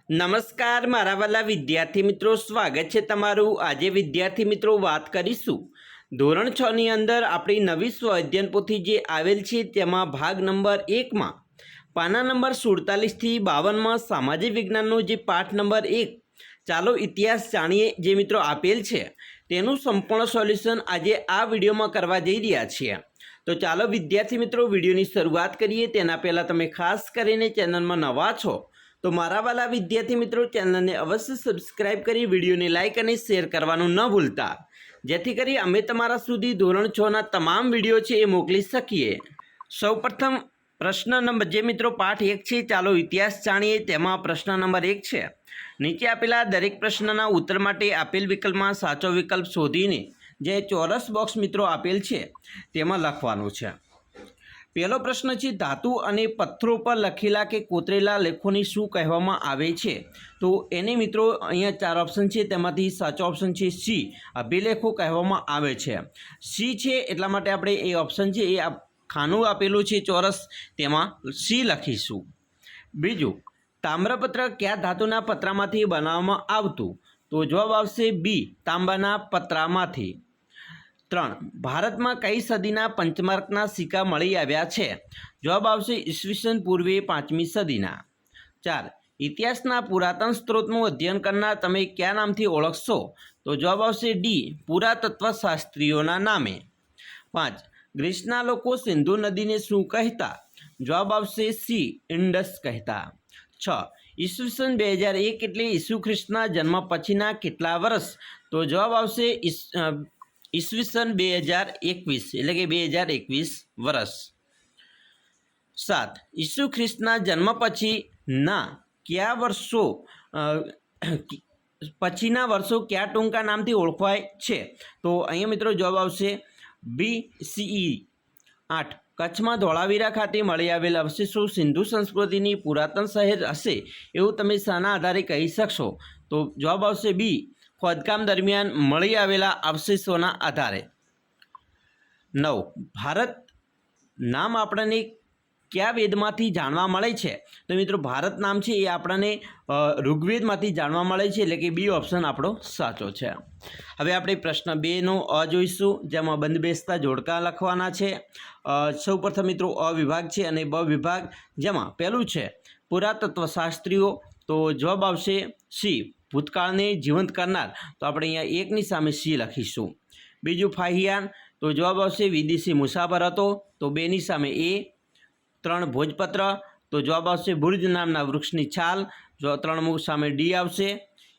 નમસ્કાર મારા વાલા વિદ્યાર્થી મિત્રો, સ્વાગત છે તમારું। આજે વિદ્યાર્થી મિત્રો વાત કરીશું ધોરણ 6 ની અંદર આપણી નવી સ્વઅધ્યયન પોથી જે આવેલ છે તેમાં ભાગ નંબર 1 માં પાના નંબર 47 થી 52 માં સામાજિક વિજ્ઞાનનો જે પાઠ નંબર 1 ચાલો ઇતિહાસ જાણીએ જે મિત્રો આપેલ છે તેનું સંપૂર્ણ સોલ્યુશન આજે આ વિડીયોમાં કરવા જઈ રહ્યા છીએ। તો ચાલો વિદ્યાર્થી મિત્રો વિડીયોની શરૂઆત કરીએ। તેના પહેલાં તમે ખાસ કરીને ચેનલમાં નવા છો तो मारा वाला विद्यार्थी मित्रों चैनल ने अवश्य सब्सक्राइब करी वीडियो ने लाइक और शेर करवानुं न भूलता, जेथी करी अमे तमारा सुधी धोरण 6 ना तमाम वीडियो छे ए मोकली सकीए। सौप्रथम प्रश्न नंबर जे मित्रों पाठ 1 छे चालो इतिहास जाणीए। तेमां प्रश्न नंबर 1 छे, नीचे आपेला दरेक प्रश्नना उत्तर माटे आपेल विकल्पमां साचो विकल्प शोधीने जे चौरस बॉक्स मित्रों आपेल छे तेमां लखवानुं छे। पहलो प्रश्न है धातु और पत्थरों पर लखेला के कोतरेला लेखों शू कहेवामां आवे छे? तो एने मित्रों अहींया 4 ऑप्शन है, तेमांथी साचो ऑप्शन है सी, अभिलेखों कहेवामां आवे छे। सी है एटला माटे आपणे ए ऑप्शन है ए खानु आपेलुं छे चौरस तेमां सी लखीशुं। बीजू, ताम्रपत्र क्या धातुना पत्रामांथी बनाववामां आवतुं? तो जवाब आवशे बी, तांबाना पत्रामांथी। 3, भारत में कई सदीना पंचमार्कना सिक्का मळी आव्या छे? जवाब आवशे ईस्वीसन पूर्वे 5મી सदीना। 4, इतिहासना पुरातन स्त्रोतનું अध्ययन करनार तमे क्या नामथी ओळखशो? तो जवाब आवशे डी, पुरातत्वशास्त्रीओना नामे। 5, ग्रीसना लोको सिंधु नदीने शुं कहेता? जवाब आवशे सी, इंडस कहेता। 6, ईस्वीसन 2001 एटले ईसु ख्रिस्तना जन्म पछीना केटला वर्ष? तो जवाब आवशे ईस्वीसन 2021 एटले के 2021 वर्ष। 7, ईसु ख्रिस्तना जन्म पछीना क्या वर्षो पछीना वर्षो क्या टूंका नामथी ओळखवाय छे? तो अहींया मित्रों जवाब आवशे बी, सीई। 8, कच्छमां धोळावीरा खाते मळी आवेल अवशेषो सिंधु संस्कृतिनी पुरातन शहेर हशे एवुं तमे शाना आधारे कही शकशो? तो जवाब आवशे बी, खोदकाम दरमियान मळी आवेला अवशेषोना आधारे। 9, भारत नाम आपणे क्या वेदमांथी जाणवा मळे छे? तो मित्रों भारत नाम छे ए आपणे ऋग्वेदमांथी जाणवा मळे छे, एटले के बी ऑप्शन आपणो साचो छे। हवे आपणे प्रश्न 2 नो अ जोईशुं, जेमां बंधबेसता जोड़का लखवाना छे। सौप्रथम मित्रों अ विभाग छे अने ब विभाग, जेमां पहेलुं छे पुरातत्वशास्त्रीओ, तो जवाब आवशे सी, भूतकाल ने जीवंत करनार। तो આપણે અહીંયા 1 ની સામે सी લખીશું। બીજું ફાહિયાન, તો જવાબ આવશે વિદેશી મુસાફર હતો, તો 2 ની સામે ए। 3, ભોજપત્ર, તો જવાબ આવશે બુર્જ નામના વૃક્ષની છાલ, જો 3 સામે डी આવશે।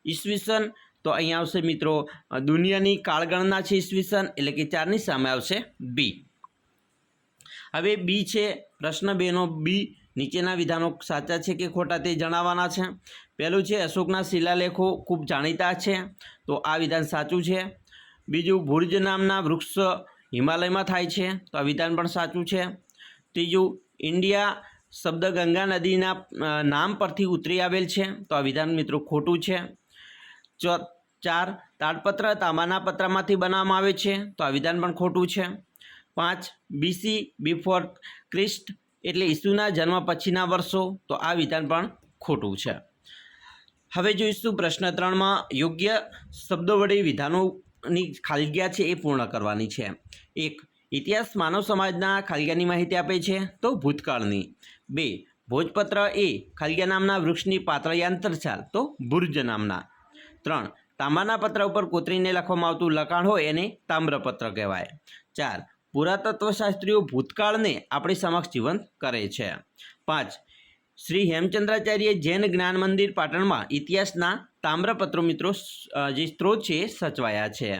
ઈસવીસન, તો અહીંયા આવશે મિત્રો દુનિયાની કાળગણના છે ઈસવીસન, એટલે કે 4 ની સામે આવશે बी। હવે बी છે પ્રશ્ન 2 નો बी, नीचेना विधानों साचा है कि खोटा ते जणाववाना छे। पहलू है अशोकना शिलालेखों खूब जाणीता है, तो आ विधान साचुं छे। बीजू, भुर्ज नामना वृक्ष हिमालय में थाय छे, तो आ विधान पण साचुं छे। तीजू, इंडिया शब्द गंगा नदीना नाम परथी उतरी आवेल छे, तो आ विधान मित्रों खोटुं छे। 4, ताड़पत्र तांबाना पत्रामांथी बनाववामां आवे छे, तो आ विधान पण खोटुं छे। 5, बीसी बिफोर क्रिस्ट एटले ईसुना जन्म पछीना वर्षो, तो आ विधान पण खोटुं छे। हवे जोईशुं प्रश्न 3 में योग्य शब्दों वडे विधानोनी खाली जग्या छे ए पूर्ण करवानी छे। 1, इतिहास मानव समाजना खाली जग्यानी माहिती आपे छे, तो भूतकाळनी। 2, भोजपत्र ए खाली जग्या नामना वृक्षनी पातळियांतर छाल, तो बुर्ज नामना। 3, तांबाना पत्र पर कोतरीने लखवामां आवतुं लखाण होय एने ताम्रपत्र कहेवाय। 4, पुरातत्वशास्त्रीओ भूतकाळ ने अपनी समक्ष जीवंत करे छे। 5, श्री हेमचंद्राचार्य जैन ज्ञान मंदिर पाटण में इतिहासना ताम्रपत्रों मित्रों जे स्त्रोत है सचवाया है।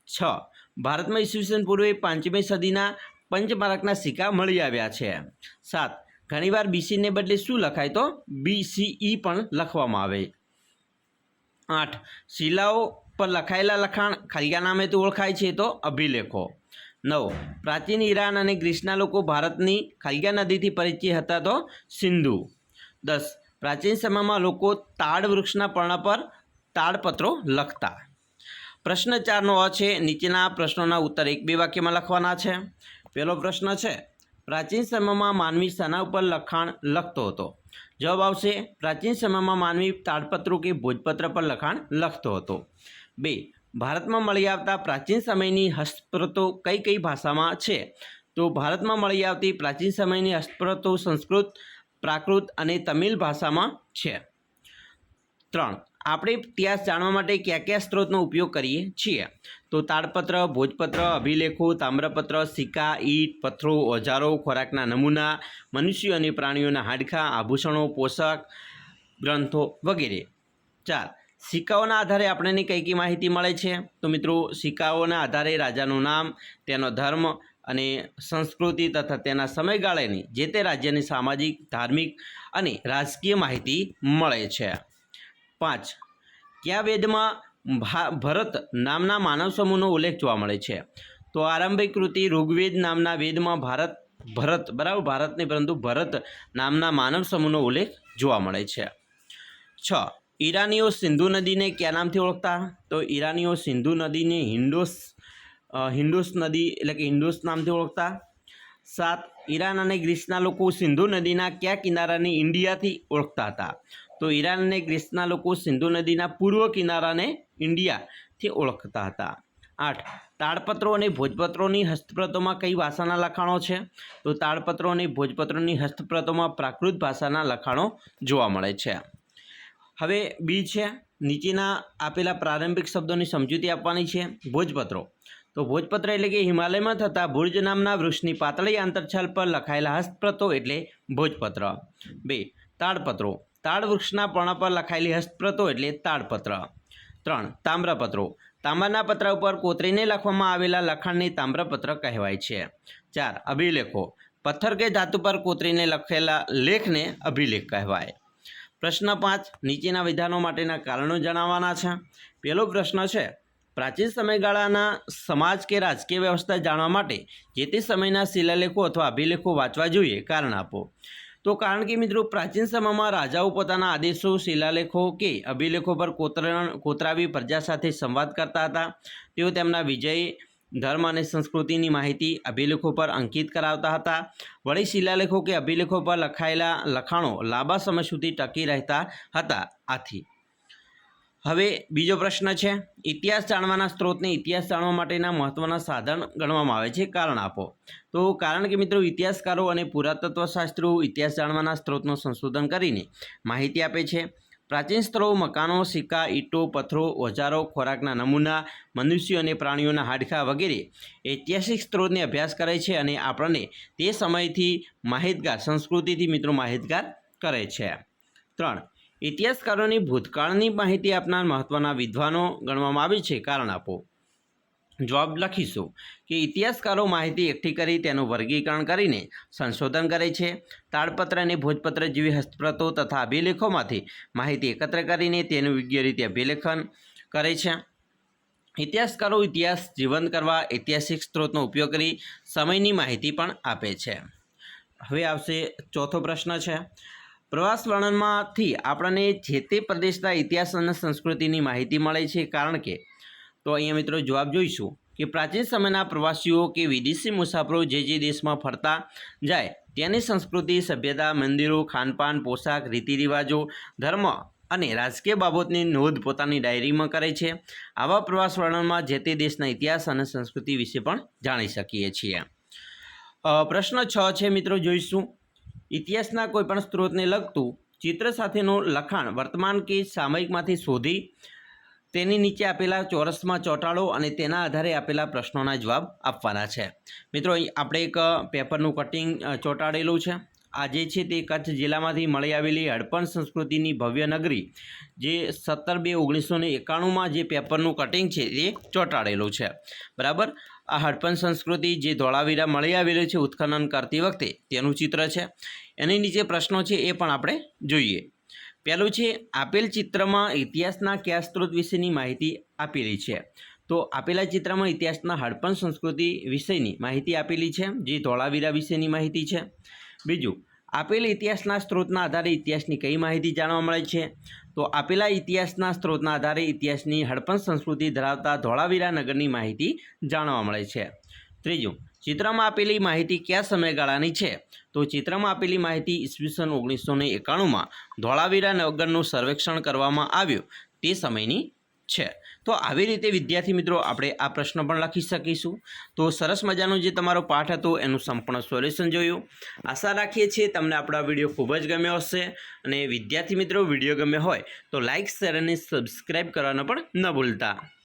6, भारत में ईस्वीसन पूर्वे 5મી सदीना पंचमार्कना सिक्का मळी आव्या छे। 7, घणीवार बीसी ने बदले शुं लखाय? तो बीसीई पण लखवामां आवे। 8, शिलाओ पर लखायेला लखाण खाली नामे तो ओळखाय छे, तो अभिलेखो। 9, प्राचीन ईरान और ग्रीसना लोग भारतनी खालिया नदी थी परिचय हता, तो सिंधु। 10, प्राचीन समय में लोग ताड़ वृक्षना पर्ण पर ताड़पत्रों लखता। प्रश्न 4 नो अ छे, नीचेना प्रश्नों उत्तर 1-2 वाक्य में लखवाना छे। पहलो प्रश्न है प्राचीन समय में मानवी शाना पर लखाण लखतो हतो? જવાબ આવશે પ્રાચીન સમયમાં માનવી તાડપત્રો કે ભોજપત્ર પર લખાણ લખતો હતો. 2. ભારતમાં મળી આવતા પ્રાચીન સમયની હસ્તપ્રતો કઈ કઈ ભાષામાં છે? તો ભારતમાં મળી આવતી પ્રાચીન સમયની હસ્તપ્રતો સંસ્કૃત, પ્રાકૃત અને તમિલ ભાષામાં છે. 3. આપણે ઇતિહાસ જાણવા માટે કયા કયા સ્ત્રોતનો ઉપયોગ કરીએ છીએ? તો તાડપત્ર, ભોજપત્ર, અભિલેખો, તામ્રપત્ર, સિક્કા, ઈંટ, પથ્થરો, ઓજારો, ખોરાકના નમૂના, મનુષ્યો અને પ્રાણીઓના હાડકાં, આભૂષણો, પોશાક, ગ્રંથો વગેરે. 4. સિક્કાઓના આધારે આપણને કઈ કઈ માહિતી મળે છે? તો મિત્રો સિક્કાઓના આધારે રાજાનું નામ, તેનો ધર્મ અને સંસ્કૃતિ તથા તેના સમયગાળાની જે તે રાજ્યની સામાજિક, ધાર્મિક અને રાજકીય માહિતી મળે છે. 5. કયા વેદમાં ભરત નામના માનવ સમૂહનો ઉલ્લેખ જોવા મળે છે? તો આરંભિક કૃતિ ઋગ્વેદ નામના વેદમાં ભરત બરાબર ભારત નહીં પરંતુ ભરત નામના માનવ સમૂહનો ઉલ્લેખ જોવા મળે છે. 6. ઈરાનીઓ સિંધુ નદીને કયા નામથી ઓળખતા? તો ઈરાનીઓ સિંધુ નદીને હિન્ડોસ નદી એટલે કે હિન્ડોસ નામથી ઓળખતા. 7. ઈરાન અને ગ્રીસના લોકો સિંધુ નદીના કયા કિનારાને ઇન્ડિયાથી ઓળખતા હતા? તો ઈરાન અને ગ્રીસના લોકો સિંધુ નદીના પૂર્વ કિનારાને ઇન્ડિયાથી ઓળખતા હતા. 8. તાડપત્રો અને ભોજપત્રોની હસ્તપ્રતોમાં કઈ ભાષાના લખાણો છે? તો તાડપત્રો અને ભોજપત્રોની હસ્તપ્રતોમાં પ્રાકૃત ભાષાના લખાણો જોવા મળે છે. હવે બી છે, નીચેના આપેલા પ્રારંભિક શબ્દોની સમજૂતી આપવાની છે. ભોજપત્રો, તો ભોજપત્ર એટલે કે હિમાલયમાં થતા ભુર્જ નામના વૃક્ષની પાતળી આંતરછાલ પર લખાયેલા હસ્તપ્રતો એટલે ભોજપત્ર. 2. તાડપત્રો, તાડ વૃક્ષના પર્ણ પર લખાયેલી હસ્તપ્રતો એટલે તાડપત્ર. 3. તામ્રપત્રો, તાંબાના પત્ર ઉપર કોતરીને લખવામાં આવેલા લખાણને તામ્રપત્ર કહેવાય છે. 4. અભિલેખો, પથ્થર કે ધાતુ પર કોતરીને લખેલા લેખને અભિલેખ કહેવાય. પ્રશ્ન 5. નીચેના વિધાનો માટેના કારણો જણાવવાના છે. પહેલો પ્રશ્ન છે, પ્રાચીન સમયગાળાના સમાજ કે રાજકીય વ્યવસ્થા જાણવા માટે જે તે સમયના શિલાલેખો અથવા અભિલેખો વાંચવા જોઈએ. કારણ આપો. તો કારણ કે મિત્રો પ્રાચીન સમયમાં રાજાઓ પોતાના આદેશો, શિલાલેખો કે અભિલેખો પર કોતરાવી પ્રજા સાથે સંવાદ કરતા હતા. તેઓ તેમના વિજય, ધર્મ અને સંસ્કૃતિની માહિતી અભિલેખો પર અંકિત કરાવતા હતા. વળી શિલાલેખો કે અભિલેખો પર લખાયેલા લખાણો લાંબા સમય સુધી ટકી રહેતા હતા. આથી હવે બીજો પ્રશ્ન છે, ઇતિહાસ જાણવાના સ્ત્રોતને ઇતિહાસ જાણવા માટેના મહત્ત્વના સાધન ગણવામાં આવે છે. કારણ આપો. તો કારણ કે મિત્રો ઇતિહાસકારો અને પુરાતત્વશાસ્ત્રીઓ ઇતિહાસ જાણવાના સ્ત્રોતનું સંશોધન કરીને માહિતી આપે છે. પ્રાચીન સ્થળો, મકાનો, સિક્કા, ઈંટો, પથ્થરો, ઓજારો, ખોરાકના નમૂના, મનુષ્યો અને પ્રાણીઓના હાડકાં વગેરે ઐતિહાસિક સ્ત્રોતને અભ્યાસ કરે છે અને આપણને તે સમયથી માહિતગાર, સંસ્કૃતિથી મિત્રો માહિતગાર કરે છે. 3. ઇતિહાસકારોની ભૂતકાળની માહિતી આપનાર મહત્ત્વના વિદ્વાનો ગણવામાં આવે છે. કારણ આપો. જવાબ લખીશું કે ઇતિહાસકારો માહિતી એકઠી કરી તેનું વર્ગીકરણ કરીને સંશોધન કરે છે. તાડપત્ર અને ભોજપત્ર જેવી હસ્તપ્રતો તથા અભિલેખોમાંથી માહિતી એકત્ર કરીને તેનું યોગ્ય રીતે અભિલેખન કરે છે. ઇતિહાસકારો ઇતિહાસ જીવંત કરવા ઐતિહાસિક સ્ત્રોતનો ઉપયોગ કરી સમયની માહિતી પણ આપે છે. હવે આવશે ચોથો પ્રશ્ન છે, પ્રવાસ વર્ણનમાંથી આપણને જે તે પ્રદેશના ઇતિહાસ અને સંસ્કૃતિની માહિતી મળે છે. કારણ કે તો અહીંયા મિત્રો જવાબ જોઈશું કે પ્રાચીન સમયના પ્રવાસીઓ કે વિદેશી મુસાફરો જે દેશમાં ફરતા જાય તેની સંસ્કૃતિ, સભ્યતા, મંદિરો, ખાનપાન, પોશાક, રીતિરિવાજો, ધર્મ અને રાજકીય બાબતની નોંધ પોતાની ડાયરીમાં કરે છે. આવા પ્રવાસ વર્ણનમાં જે તે દેશના ઇતિહાસ અને સંસ્કૃતિ વિશે પણ જાણી શકીએ છીએ. પ્રશ્ન 6 છે મિત્રો, જોઈશું ઇતિહાસના કોઈપણ સ્ત્રોતને લગતું ચિત્ર સાથેનું લખાણ વર્તમાન કે સામયિકમાંથી શોધી તેની નીચે આપેલા ચોરસમાં ચોંટાડો અને તેના આધારે આપેલા પ્રશ્નોના જવાબ આપવાના છે. મિત્રો અહીં આપણે એક પેપરનું કટિંગ ચોંટાડેલું છે. આ જે છે તે કચ્છ જિલ્લામાંથી મળી આવેલી હડપણ સંસ્કૃતિની ભવ્ય નગરી જે 17/2/1991માં જે પેપરનું કટિંગ છે એ ચોંટાડેલું છે. બરાબર, આ હડપણ સંસ્કૃતિ જે ધોળાવીરા મળી આવેલી છે ઉત્ખનન કરતી વખતે તેનું ચિત્ર છે. એની નીચે પ્રશ્નો છે એ પણ આપણે જોઈએ. પહેલું છે, આપેલ ચિત્રમાં ઇતિહાસના કયા સ્ત્રોત વિશેની માહિતી આપેલી છે? તો આપેલા ચિત્રમાં ઇતિહાસના હડપણ સંસ્કૃતિ વિશેની માહિતી આપેલી છે જે ધોળાવીરા વિશેની માહિતી છે. બીજું, આપેલ ઇતિહાસના સ્ત્રોતના આધારે ઇતિહાસની કઈ માહિતી જાણવા મળે છે? તો આપેલા ઇતિહાસના સ્ત્રોતના આધારે ઇતિહાસની હડપણ સંસ્કૃતિ ધરાવતા ધોળાવીરા નગરની માહિતી જાણવા મળે છે. ત્રીજું, ચિત્રમાં આપેલી માહિતી કયા સમયગાળાની છે? તો ચિત્રમાં આપેલી માહિતી ઈસવીસન 1991માં ધોળાવીરા નગરનું સર્વેક્ષણ કરવામાં આવ્યું તે સમયની છે. તો આવી રીતે વિદ્યાર્થી મિત્રો આપણે આ પ્રશ્ન પણ લખી શકીશું. તો સરસ મજાનો જે તમારો પાઠ હતો એનું સંપૂર્ણ સોલ્યુશન જોયું. આશા રાખીએ છીએ તમને આપણો વિડીયો ખૂબ જ ગમ્યો હશે. અને વિદ્યાર્થી મિત્રો વિડીયો ગમ્યો હોય તો લાઇક, શેર અને સબસ્ક્રાઈબ કરવાનું પણ ન ભૂલતા.